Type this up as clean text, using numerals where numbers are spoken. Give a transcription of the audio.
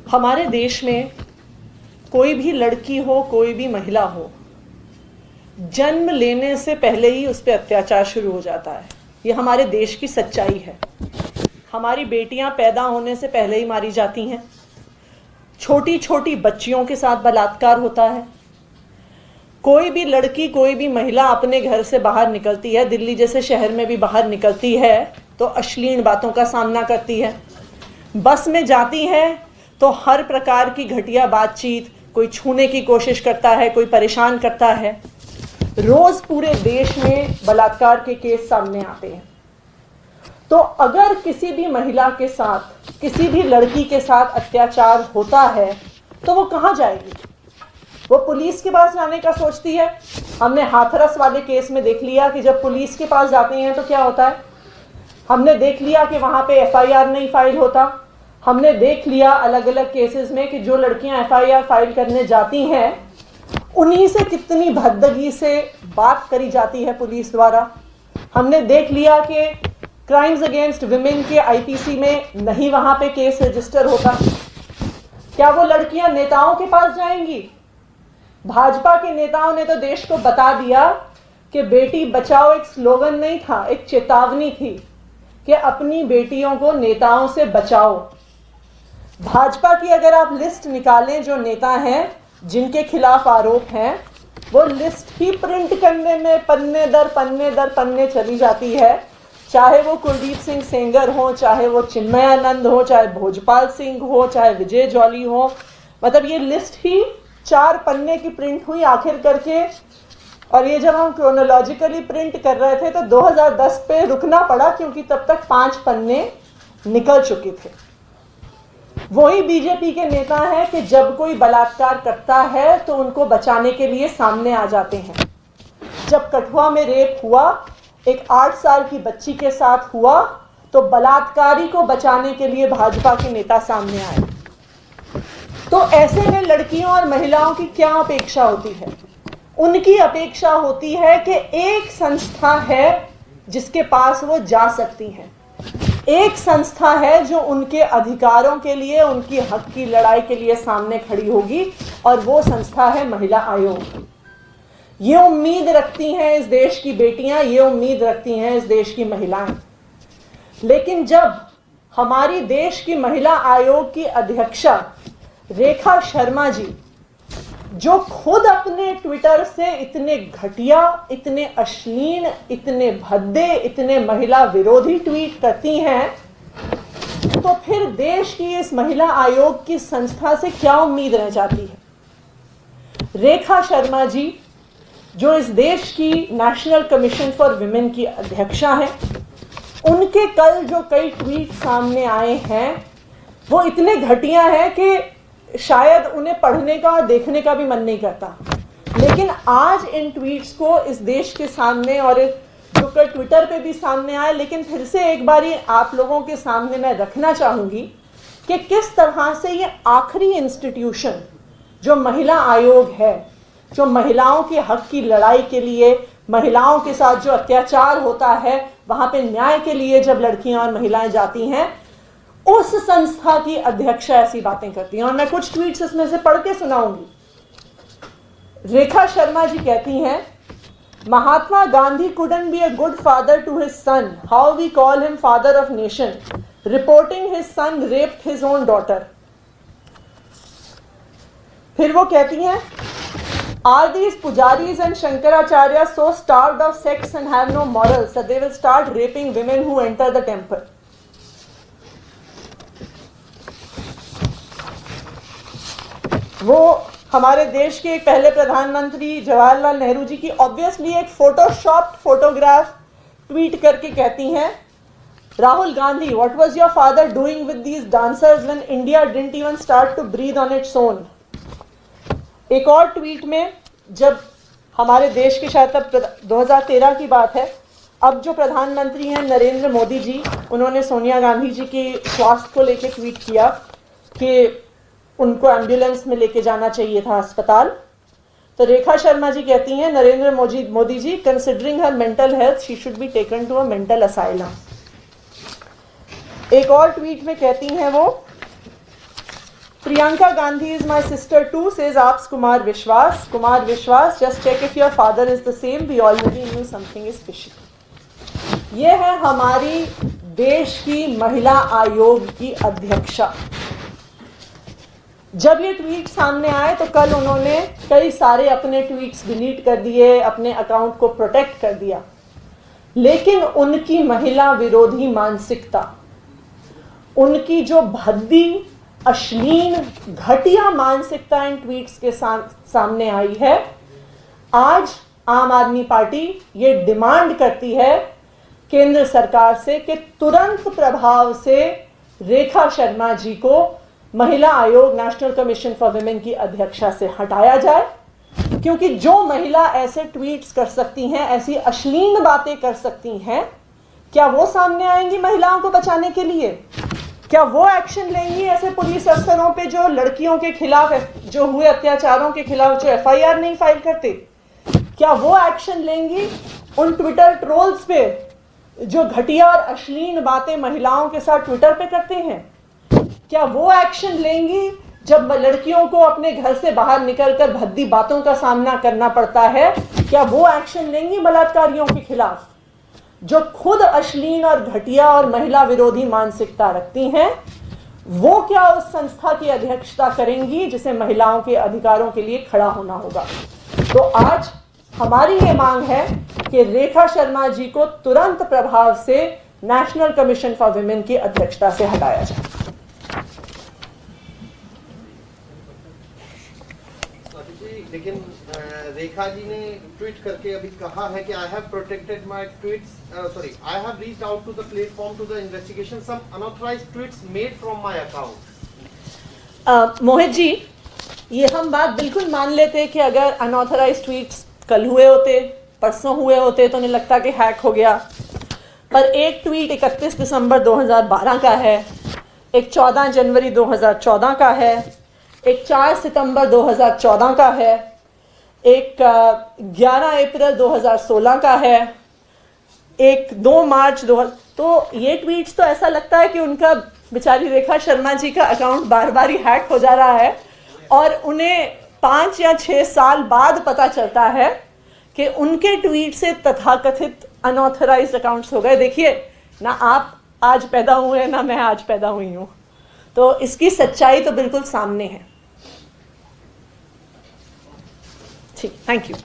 हमारे देश में कोई भी लड़की हो, कोई भी महिला हो, जन्म लेने से पहले ही उस पर अत्याचार शुरू हो जाता है। ये हमारे देश की सच्चाई है। हमारी बेटियां पैदा होने से पहले ही मारी जाती हैं। छोटी छोटी बच्चियों के साथ बलात्कार होता है। कोई भी लड़की, कोई भी महिला अपने घर से बाहर निकलती है, दिल्ली जैसे शहर में भी बाहर निकलती है तो अश्लील बातों का सामना करती है। बस में जाती है तो हर प्रकार की घटिया बातचीत, कोई छूने की कोशिश करता है, कोई परेशान करता है। रोज पूरे देश में बलात्कार के केस सामने आते हैं। तो अगर किसी भी महिला के साथ, किसी भी लड़की के साथ अत्याचार होता है तो वो कहाँ जाएगी? वो पुलिस के पास जाने का सोचती है। हमने हाथरस वाले केस में देख लिया कि जब पुलिस के पास जाते हैं तो क्या होता है। हमने देख लिया कि वहां पे एफआईआर नहीं फाइल होता। हमने देख लिया अलग अलग केसेस में कि जो लड़कियां एफआईआर फाइल करने जाती हैं उन्हीं से कितनी भद्दगी से बात करी जाती है पुलिस द्वारा। हमने देख लिया कि क्राइम्स अगेंस्ट विमेन के आईपीसी में नहीं वहां पे केस रजिस्टर होता। क्या वो लड़कियां नेताओं के पास जाएंगी? भाजपा के नेताओं ने तो देश को बता दिया कि बेटी बचाओ एक स्लोगन नहीं था, एक चेतावनी थी कि अपनी बेटियों को नेताओं से बचाओ। भाजपा की अगर आप लिस्ट निकालें जो नेता हैं जिनके खिलाफ आरोप हैं, वो लिस्ट ही प्रिंट करने में पन्ने दर पन्ने चली जाती है। चाहे वो कुलदीप सिंह सेंगर हो, चाहे वो चिन्मयानंद हो, चाहे भोजपाल सिंह हो, चाहे विजय जॉली हो, मतलब ये लिस्ट ही 4 पन्ने की प्रिंट हुई आखिर करके। और ये जब हम क्रोनोलॉजिकली प्रिंट कर रहे थे तो 2010 पे रुकना पड़ा क्योंकि तब तक 5 पन्ने निकल चुके थे। वही बीजेपी के नेता हैं कि जब कोई बलात्कार करता है तो उनको बचाने के लिए सामने आ जाते हैं। जब कठुआ में रेप हुआ, एक 8 साल की बच्ची के साथ हुआ, तो बलात्कारी को बचाने के लिए भाजपा के नेता सामने आए। तो ऐसे में लड़कियों और महिलाओं की क्या अपेक्षा होती है? उनकी अपेक्षा होती है कि एक संस्था है जिसके पास वो जा सकती हैं। एक संस्था है जो उनके अधिकारों के लिए, उनकी हक की लड़ाई के लिए सामने खड़ी होगी, और वो संस्था है महिला आयोग। ये उम्मीद रखती हैं इस देश की बेटियां, ये उम्मीद रखती हैं इस देश की महिलाएं। लेकिन जब हमारी देश की महिला आयोग की अध्यक्षा रेखा शर्मा जी, जो खुद अपने ट्विटर से इतने घटिया, इतने अश्लील, इतने भद्दे, इतने महिला विरोधी ट्वीट करती हैं, तो फिर देश की इस महिला आयोग की संस्था से क्या उम्मीद रह जाती है? रेखा शर्मा जी, जो इस देश की नेशनल कमीशन फॉर विमेन की अध्यक्षा हैं, उनके कल जो कई ट्वीट सामने आए हैं वो इतने घटिया हैं कि शायद उन्हें पढ़ने का और देखने का भी मन नहीं करता। लेकिन आज इन ट्वीट्स को इस देश के सामने, और जो कल ट्विटर पे भी सामने आए, लेकिन फिर से एक बारी आप लोगों के सामने मैं रखना चाहूँगी कि किस तरह से ये आखिरी इंस्टीट्यूशन जो महिला आयोग है, जो महिलाओं के हक की लड़ाई के लिए, महिलाओं के साथ जो अत्याचार होता है वहाँ पे न्याय के लिए जब लड़कियां और महिलाएं जाती हैं, उस संस्था की अध्यक्षा ऐसी बातें करती हैं। और मैं कुछ ट्वीट्स इसमें से पढ़ के सुनाऊंगी। रेखा शर्मा जी कहती हैं, Mahatma Gandhi couldn't be a good father to his son. How we call him father of nation? Reporting his son raped his own daughter. फिर वो कहती हैं, are these pujaris and Shankaracharya so starved of sex and have no morals that they will start raping women who enter the temple? वो हमारे देश के एक पहले प्रधानमंत्री जवाहरलाल नेहरू जी की ऑब्वियसली एक फोटोशॉप्ड फोटोग्राफ ट्वीट करके कहती हैं, Rahul Gandhi, what was your father doing with these dancers when India didn't even start to breathe on its own. एक और ट्वीट में, जब हमारे देश के शायद तब 2013 की बात है, अब जो प्रधानमंत्री हैं नरेंद्र मोदी जी, उन्होंने सोनिया गांधी जी के स्वास्थ्य को लेकर ट्वीट किया कि उनको एम्बुलेंस में लेके जाना चाहिए था अस्पताल। तो रेखा शर्मा जी कहती हैं, Narendra Modi ji, considering her mental health she should be taken to a mental asylum. एक और ट्वीट में कहती हैं वो, Priyanka Gandhi is my sister too, says Aps Kumar Vishwas. Kumar Vishwas, just check if your father is the same. We already knew something is fishy. ये है हमारी देश की महिला आयोग की अध्यक्षा। जब ये ट्वीट सामने आए तो कल उन्होंने कई सारे अपने ट्वीट्स डिलीट कर दिए, अपने अकाउंट को प्रोटेक्ट कर दिया, लेकिन उनकी महिला विरोधी मानसिकता, उनकी जो भद्दी, अश्लील, घटिया मानसिकता इन ट्वीट्स के सामने आई है। आज आम आदमी पार्टी ये डिमांड करती है केंद्र सरकार से कि तुरंत प्रभाव से रेखा शर्मा जी को महिला आयोग, नेशनल कमीशन फॉर वुमेन की अध्यक्षा से हटाया जाए, क्योंकि जो महिला ऐसे ट्वीट्स कर सकती हैं, ऐसी अश्लील बातें कर सकती हैं, क्या वो सामने आएंगी महिलाओं को बचाने के लिए? क्या वो एक्शन लेंगी ऐसे पुलिस अफसरों पे जो लड़कियों के खिलाफ, जो हुए अत्याचारों के खिलाफ जो एफआईआर नहीं फाइल करते? क्या वो एक्शन लेंगी उन ट्विटर ट्रोल्स पे जो घटिया और अश्लील बातें महिलाओं के साथ ट्विटर पे करते हैं? क्या वो एक्शन लेंगी जब लड़कियों को अपने घर से बाहर निकलकर भद्दी बातों का सामना करना पड़ता है? क्या वो एक्शन लेंगी बलात्कारियों के खिलाफ जो खुद अश्लील और घटिया और महिला विरोधी मानसिकता रखती हैं? वो क्या उस संस्था की अध्यक्षता करेंगी जिसे महिलाओं के अधिकारों के लिए खड़ा होना होगा? तो आज हमारी ये मांग है कि रेखा शर्मा जी को तुरंत प्रभाव से नेशनल कमीशन फॉर वुमेन की अध्यक्षता से हटाया जाए। लेकिन रेखा जी ने ट्वीट करके अभी कहा है कि I have protected my tweets, I have reached out to the platform to the investigation some unauthorised tweets made from my account. Mohit ji, ये हम बात बिल्कुल मान लेते कि अगर अनऑथराइज्ड ट्वीट्स कल हुए होते, परसों हुए होते, तो उन्हें लगता कि हैक हो गया। पर एक ट्वीट 31 दिसंबर 2012 का है, एक 14 जनवरी 2014 का है, एक 4 सितंबर 2014 का है, एक 11 अप्रैल 2016 का है, एक 2 मार्च 2000। तो ये ट्वीट्स तो ऐसा लगता है कि उनका बेचारी रेखा शर्मा जी का अकाउंट बार बार ही हैक हो जा रहा है और उन्हें 5 या 6 साल बाद पता चलता है कि उनके ट्वीट से तथाकथित अनऑथराइज्ड अकाउंट्स हो गए। देखिए ना, आप आज पैदा हुए ना मैं आज पैदा हुई हूँ, तो इसकी सच्चाई तो बिल्कुल सामने है। ठीक, थैंक यू।